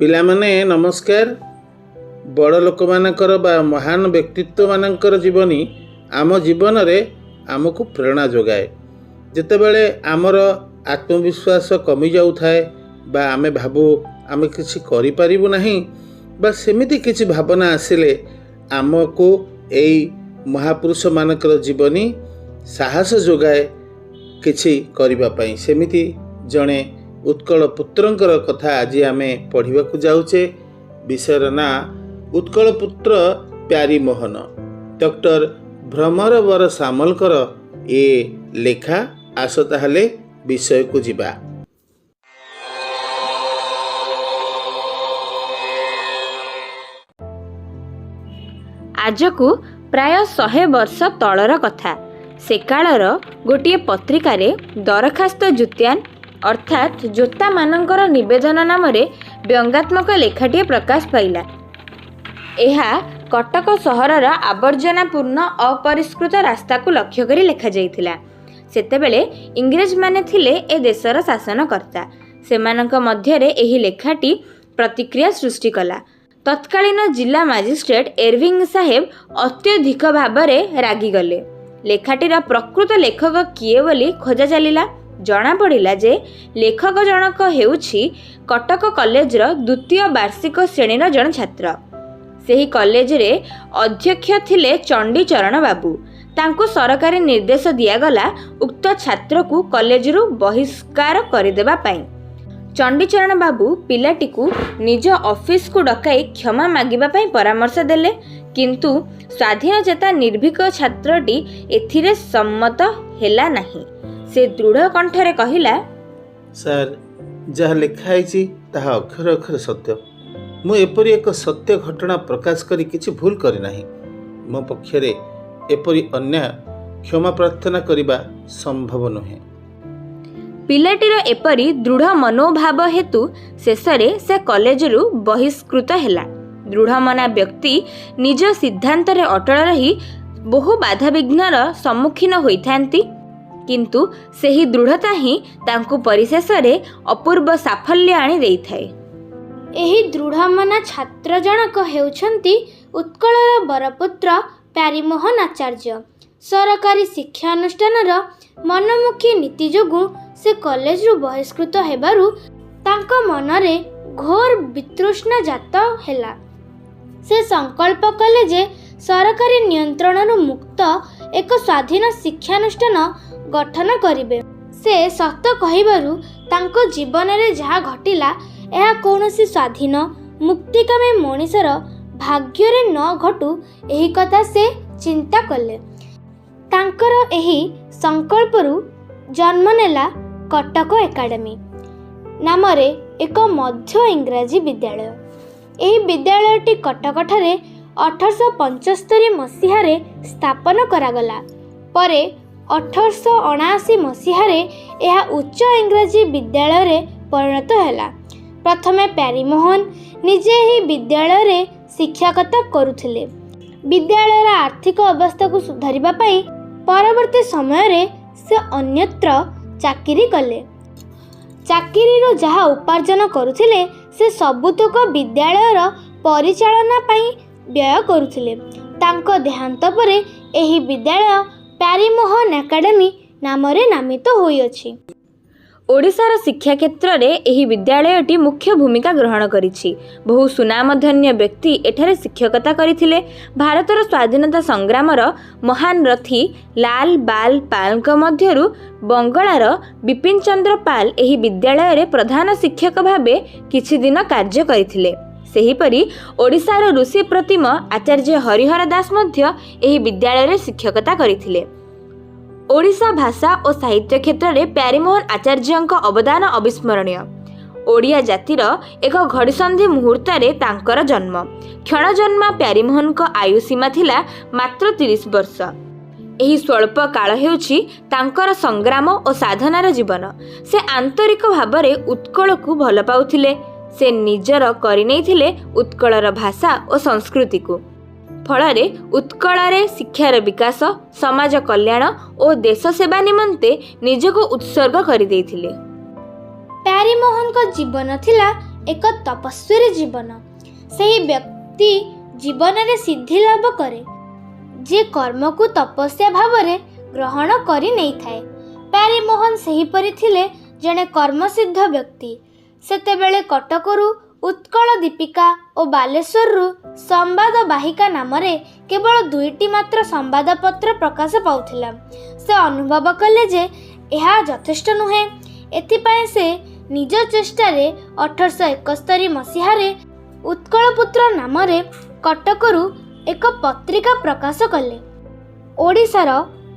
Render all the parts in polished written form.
पिलामाने नमस्कार। बड़ लोक मानकर बा महान व्यक्तित्व मानकर जीवनी आम जीवन रे आमको प्रेरणा जोगाए। जेतेबेले आमर आत्मविश्वास कमी जाऊ थाए बा आमे भाबू आमे किछि करि परिबु नाही बा सेमिति किछि भावना आसिले आमको एई महापुरुष मानकर जीवनी साहस जोगाए किछि करिबा पई। सेमिति जणे उत्कल पुत्रंकर कथा आज आमे पढ़िबा को जाउचे। विषयर ना उत्कल पुत्र प्यारीमोहन। डॉक्टर भ्रमरवर सामलकर ए लेखा। आस ताहले विषय को जिबा। आज को प्राय 100 वर्ष तलर कथा। से कालर गोटे पत्रिकार दरखास्त जुत्यान अर्थात जोता मानकर निवेदन नाम व्यंगात्मक लेखाटी प्रकाश पाइला। यह कटक सहरर आवर्जनापूर्ण अपरिष्कृत रास्ता को लक्ष्य करी लेखा जाइथिला। सेतेबेले इंग्रेज माने थिले ए देशर शासनकर्ता। सेमानक मध्यरे एही लेखाटी प्रतिक्रिया सृष्टि कला। तत्कालीन जिला मजिस्ट्रेट एरविंग साहेब अत्यधिक भावरे रागिगले। लेखाटीर प्रकृत लेखक किए बोली खोजा चलिला। जना पड़िला जे लेखक जनक हेउछि कटक कॉलेजर द्वितीय वार्षिक श्रेणीर जन छात्र। सेही कॉलेज रे अध्यक्ष थिले चंडीचरण बाबू। तांको सरकारी निर्देश दियागला उक्त छात्र को कॉलेज रु बहिष्कार करदेबा पाई। चंडीचरण बाबू पिलाटी को निज ऑफिस को डकाई क्षमा मागिबा पाई परामर्श देले, किंतु स्वाधीन चेता निर्भीक छात्रटी एथिरे सम्मत हेला नाही। से दृढ़ कंठरे कहिला, सर जहाँ लिखाई ताहा अक्षर अक्षर सत्य। मु एपरी एक सत्य घटना प्रकाश करी किछि भूल करी नाही। मो पक्षरे एपरी अन्याय क्षमा प्रार्थना करिबा संभव नुहे। पिलाटीर एपरी दृढ़ मनोभाव हेतु शेषरे से कॉलेज रु बहिष्कृत हेला। दृढ़मना व्यक्ति निज सिद्धांत रे अटल रही बहु बाधा विघ्नर सम्मुखीन होइथांती, किंतु सेही दृढ़ता ही तांको परिशेष रे अपूर्व साफल्य आनी देइथाए। एही दृढ़मना छात्र जनक हेउछंती उत्कलर बरपुत्र प्यारीमोहन आचार्य। सरकारी शिक्षा अनुष्ठानर मनमुखी नीति जोगु से कॉलेज रु बहिष्कृत हेबारु तांको मनरे घोर वितृष्णा जात हेला। से संकल्प कले जे सरकारी नियंत्रणरु मुक्त एक स्वाधीन शिक्षानुष्ठान गठन करिवे। से सत कहिबारु तांको जीवन रे जहा घटिला एहा कौनसी स्वाधीन मुक्तिकामी मनीषर भाग्ୟରେ न घटू एही कथा से चिंता कले। तांकर एही संकल्परू जन्म नेला कटक एकाडेमी नामरे एक मध्य इंग्राजी विद्यालय। एही विद्यालयटी कटक ठारे 1875 मसीहारे स्थापन करागला। परे 1879 मसीहारे यह उच्च इंग्राजी विद्यालय रे परिणत हैला। प्रथमे प्यारीमोहन निजे ही विद्यालय रे शिक्षकता करुथिले। विद्यालयर आर्थिक अवस्था को सुधारिबा पई परवर्ती समय रे से अन्यत्र चाकरी कले। चाकरी रो जहा उपार्जन करुथिले से सबुतक विद्यालयर परिचालना पई व्यय करुथिले। तांको देहांत परे एही विद्यालय प्यारीमोहन एकाडेमी नामरे नामित होइअछि। ओडिशार शिक्षा क्षेत्र रे एही विद्यालयटी मुख्य भूमिका ग्रहण करिछि। बहु सुनामधन्य व्यक्ति एठारे शिक्षकता करिथिले। भारतर स्वाधीनता संग्रामर महान रथी लाल बाल पालଙ୍କ मध्यरु बंगलार बिपिन चंद्र पाल एही विद्यालय रे प्रधान शिक्षक भाबे किछि दिन कार्य करिथिले। सेहीपरि ओडिशार ऋषि प्रतिम आचार्य हरिहर दास मध्य एही विद्यालय रे शिक्षकता करिथिले। ओडिशा भाषा और साहित्य क्षेत्र में प्यारीमोहन आचार्यଙ୍କ अवदान अविस्मरणीय। ओडिया जातिर एक घड़ीसंधि मुहूर्त तांकर जन्म। क्षण जन्मा प्यारीमोहनଙ୍କ आयु सीमा थिला मात्र 30 वर्ष। एही स्वल्प काल हेउछि तांकर संग्राम और साधनार जीवन। से आंतरिक भावरे उत्कल को भल पाउथिले। से निजर करि नैथिले उत्कलर भाषा और संस्कृति को। फଳରେ उत्कଳରେ शिक्षार विकास, समाज कल्याण और देश सेवा निमंते निजको उत्सर्ग कर देइथिले। प्यारीमोहन को जीवन थिला ଏକ ତପସ୍ୱୀର ଜୀବନ। ସେହି ବ୍ୟକ୍ତି ଜୀବନରେ ସିଦ୍ଧି ଲାଭ କରେ ଯିଏ କର୍ମକୁ ତପସ୍ୟା ଭାବରେ ଗ୍ରହଣ କରି ନେଇଥାଏ। ପ୍ୟାରୀମୋହନ ସେହିପରି ଥିଲେ ଜଣେ କର୍ମସିଦ୍ଧ ବ୍ୟକ୍ତି। ସେତେବେଳେ କଟକରୁ ଉତ୍କଳ ଦୀପିକା ଓ ବାଲେଶ୍ୱରରୁ ସମ୍ବାଦ ବାହିକା ନାମରେ କେବଳ 2ଟି ମାତ୍ର ସମ୍ବାଦପତ୍ର ପ୍ରକାଶ ପାଉଥିଲା। ସେ ଅନୁଭବ କଲେ ଯେ ଏହା ଯଥେଷ୍ଟ ନୁହେଁ। ଏଥିପାଇଁ ସେ ନିଜ ଚେଷ୍ଟାରେ 1871 ମସିହାରେ ଉତ୍କଳପୁତ୍ର ନାମରେ କଟକରୁ ଏକ ପତ୍ରିକା ପ୍ରକାଶ କଲେ। ଓଡ଼ିଶାର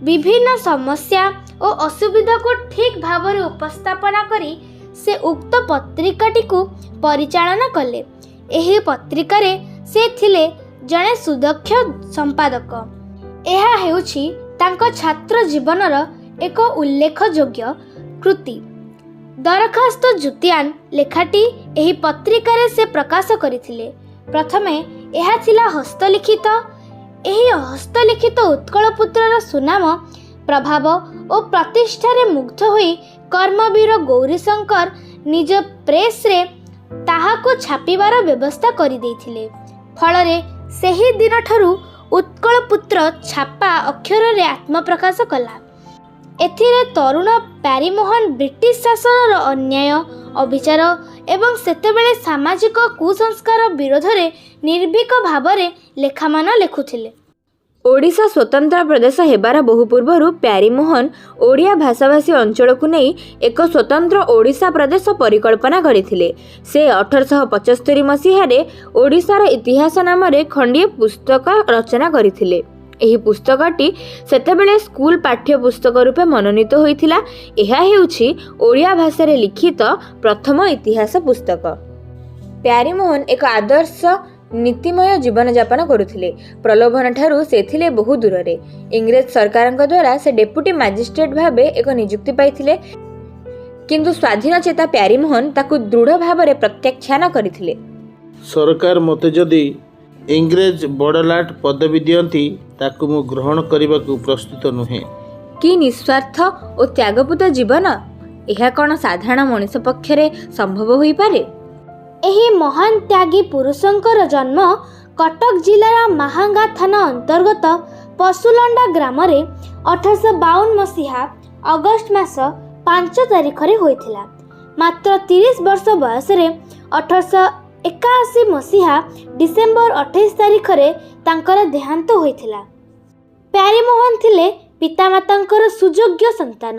ବିଭିନ୍ନ ସମସ୍ୟା ଓ ଅସୁବିଧାକୁ ଠିକ୍ ଭାବରେ ଉପସ୍ଥାପନା କରି ସେ ଉକ୍ତ ପତ୍ରିକାଟିକୁ ପରିଚାଳନା କଲେ। ଏହି ପତ୍ରିକାରେ ସେ ଥିଲେ ଜଣେ ସୁଦକ୍ଷ ସମ୍ପାଦକ। ଏହା ହେଉଛି ତାଙ୍କ ଛାତ୍ର ଜୀବନର ଏକ ଉଲ୍ଲେଖଯୋଗ୍ୟ କୃତି। ଦରଖାସ୍ତ ଜୁତିଆନ ଲେଖାଟି ଏହି ପତ୍ରିକାରେ ସେ ପ୍ରକାଶ କରିଥିଲେ। ପ୍ରଥମେ ଏହା ଥିଲା ହସ୍ତଲିଖିତ। ଏହି ହସ୍ତଲିଖିତ ଉତ୍କଳପୁତ୍ରର ସୁନାମ, ପ୍ରଭାବ ଓ ପ୍ରତିଷ୍ଠାରେ ମୁଗ୍ଧ ହୋଇ କର୍ମବୀର ଗୌରୀଶଙ୍କର ନିଜ ପ୍ରେସ୍ରେ ତାହାକୁ ଛାପିବାର ବ୍ୟବସ୍ଥା କରିଦେଇଥିଲେ। ଫଳରେ ସେହି ଦିନଠାରୁ ଉତ୍କଳପୁତ୍ର ଛାପା ଅକ୍ଷରରେ ଆତ୍ମପ୍ରକାଶ କଲା। ଏଥିରେ ତରୁଣ ପ୍ୟାରୀମୋହନ ବ୍ରିଟିଶ ଶାସନର ଅନ୍ୟାୟ, ଅବିଚାର ଏବଂ ସେତେବେଳେ ସାମାଜିକ କୁସଂସ୍କାର ବିରୋଧରେ ନିର୍ଭୀକ ଭାବରେ ଲେଖାମାନ ଲେଖୁଥିଲେ। ଓଡ଼ିଶା ସ୍ୱତନ୍ତ୍ର ପ୍ରଦେଶ ହେବାର ବହୁ ପୂର୍ବରୁ ପ୍ୟାରୀମୋହନ ଓଡ଼ିଆ ଭାଷାଭାଷୀ ଅଞ୍ଚଳକୁ ନେଇ ଏକ ସ୍ୱତନ୍ତ୍ର ଓଡ଼ିଶା ପ୍ରଦେଶ ପରିକଳ୍ପନା କରିଥିଲେ। ସେ 1875 ମସିହାରେ ଓଡ଼ିଶାର ଇତିହାସ ନାମରେ ଖଣ୍ଡିଏ ପୁସ୍ତକ ରଚନା କରିଥିଲେ। ଏହି ପୁସ୍ତକଟି ସେତେବେଳେ ସ୍କୁଲ ପାଠ୍ୟପୁସ୍ତକ ରୂପେ ମନୋନୀତ ହୋଇଥିଲା। ଏହା ହେଉଛି ଓଡ଼ିଆ ଭାଷାରେ ଲିଖିତ ପ୍ରଥମ ଇତିହାସ ପୁସ୍ତକ। ପ୍ୟାରୀମୋହନ ଏକ ଆଦର୍ଶ ନୀତିମୟ ଜୀବନଯାପନ କରୁଥିଲେ। ପ୍ରଲୋଭନ ଠାରୁ ସେ ଥିଲେ ବହୁ ଦୂରରେ। ଇଂରେଜ ସରକାରଙ୍କ ଦ୍ୱାରା ସେ ଡେପୁଟି ମାଜିଷ୍ଟ୍ରେଟ ଭାବେ ଏକ ନିଯୁକ୍ତି ପାଇଥିଲେ, କିନ୍ତୁ ସ୍ୱାଧୀନଚେତା ପ୍ୟାରୀମୋହନ ତାକୁ ଦୃଢ଼ ଭାବରେ ପ୍ରତ୍ୟାଖ୍ୟାନ କରିଥିଲେ। ସରକାର ମୋତେ ଯଦି ଇଂରେଜ ବଡ଼ଲାଟ ପଦବୀ ଦିଅନ୍ତି ତାକୁ ମୁଁ ଗ୍ରହଣ କରିବାକୁ ପ୍ରସ୍ତୁତ ନୁହେଁ। କି ନିସ୍ୱାର୍ଥ ଓ ତ୍ୟାଗପୂତ ଜୀବନ! ଏହା କ'ଣ ସାଧାରଣ ମଣିଷ ପକ୍ଷରେ ସମ୍ଭବ ହୋଇପାରେ? ଏହି ମହାନ ତ୍ୟାଗୀ ପୁରୁଷଙ୍କର ଜନ୍ମ କଟକ ଜିଲ୍ଲାର ମାହାଙ୍ଗା ଥାନା ଅନ୍ତର୍ଗତ ପଶୁଲଣ୍ଡା ଗ୍ରାମରେ 1852 ମସିହା ଅଗଷ୍ଟ ମାସ 5 ତାରିଖରେ ହୋଇଥିଲା। ମାତ୍ର 30 ବର୍ଷ ବୟସରେ 1881 ମସିହା ଡିସେମ୍ବର 28 ତାରିଖରେ ତାଙ୍କର ଦେହାନ୍ତ ହୋଇଥିଲା। ପ୍ୟାରୀମୋହନ ଥିଲେ ପିତାମାତାଙ୍କର ସୁଯୋଗ୍ୟ ସନ୍ତାନ।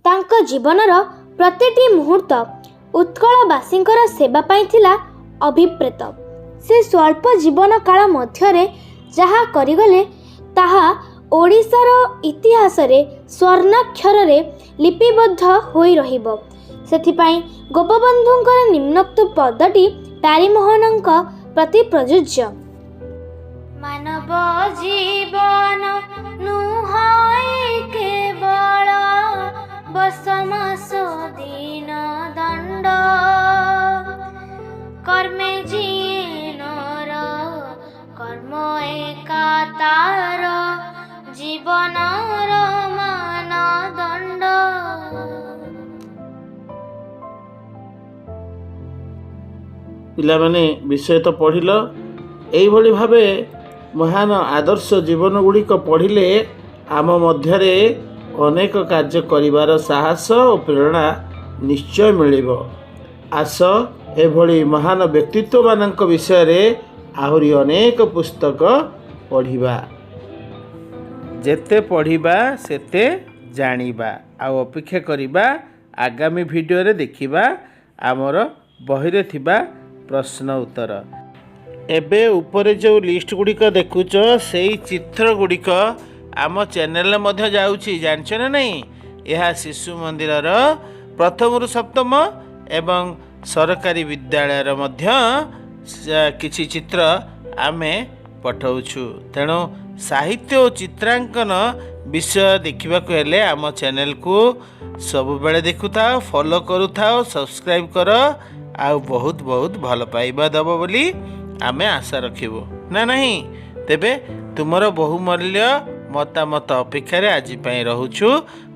ତାଙ୍କ ଜୀବନର ପ୍ରତିଟି ମୁହୂର୍ତ୍ତ ଉତ୍କଳବାସୀଙ୍କର ସେବା ପାଇଁ ଥିଲା ଅଭିପ୍ରେତ। ସେ ସ୍ୱଳ୍ପ ଜୀବନ କାଳ ମଧ୍ୟରେ ଯାହା କରିଗଲେ ତାହା ଓଡ଼ିଶାର ଇତିହାସରେ ସ୍ୱର୍ଣ୍ଣାକ୍ଷରରେ ଲିପିବଦ୍ଧ ହୋଇ ରହିବ। ସେଥିପାଇଁ ଗୋପବନ୍ଧୁଙ୍କର ନିମ୍ନୋକ୍ତ ପଦଟି ପ୍ୟାରୀମୋହନଙ୍କ ପ୍ରତି ପ୍ରଯୁଜ୍ୟ। ମାନବ ଜୀବନ ନୁହଁ କେବଳ ବସମାସ ଦିନ ଦଣ୍ଡ, କର୍ମେ ଜୀନର କର୍ମ ଏକା ତାର ଜୀବନର ମାନଦଣ୍ଡ। ପିଲାମାନେ ବିଷୟ ତ ପଢ଼ିଲ। ଏଇଭଳି ଭାବେ ମହାନ ଆଦର୍ଶ ଜୀବନ ଗୁଡ଼ିକ ପଢ଼ିଲେ ଆମ ମଧ୍ୟରେ ଅନେକ କାର୍ଯ୍ୟ କରିବାର ସାହସ ଓ ପ୍ରେରଣା ନିଶ୍ଚୟ ମିଳିବ। ଆସ ଏଭଳି ମହାନ ବ୍ୟକ୍ତିତ୍ୱମାନଙ୍କ ବିଷୟରେ ଆହୁରି ଅନେକ ପୁସ୍ତକ ପଢ଼ିବା। ଯେତେ ପଢ଼ିବା ସେତେ ଜାଣିବା। ଆଉ ଅପେକ୍ଷା କରିବା ଆଗାମୀ ଭିଡ଼ିଓରେ ଦେଖିବା ଆମର ବହିରେ ଥିବା ପ୍ରଶ୍ନ ଉତ୍ତର। ଏବେ ଉପରେ ଯେଉଁ ଲିଷ୍ଟ ଗୁଡ଼ିକ ଦେଖୁଛ ସେଇ ଚିତ୍ର ଗୁଡ଼ିକ ଆମ ଚ୍ୟାନେଲରେ ମଧ୍ୟ ଯାଉଛି, ଜାଣିଛ ନା ନାହିଁ? ଏହା ଶିଶୁ ମନ୍ଦିରର ପ୍ରଥମରୁ ସପ୍ତମ ଏବଂ ସରକାରୀ ବିଦ୍ୟାଳୟର ମଧ୍ୟ କିଛି ଚିତ୍ର ଆମେ ପଠାଉଛୁ। ତେଣୁ ସାହିତ୍ୟ ଓ ଚିତ୍ରାଙ୍କନ ବିଷୟ ଦେଖିବାକୁ ହେଲେ ଆମ ଚ୍ୟାନେଲକୁ ସବୁବେଳେ ଦେଖୁଥାଅ, ଫଲୋ କରୁଥାଅ, ସବସ୍କ୍ରାଇବ୍ କର, ଆଉ ବହୁତ ବହୁତ ଭଲ ପାଇବା ଦେବ ବୋଲି ଆମେ ଆଶା ରଖିବୁ ନା ନାହିଁ? ତେବେ ତୁମର ବହୁମୂଲ୍ୟ ମତାମତ ଅପେକ୍ଷାରେ ଆଜି ପାଇଁ ରହୁଛୁ।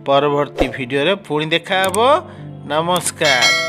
ପରବର୍ତ୍ତୀ ଭିଡ଼ିଓରେ ପୁଣି ଦେଖା ହେବ। ନମସ୍କାର।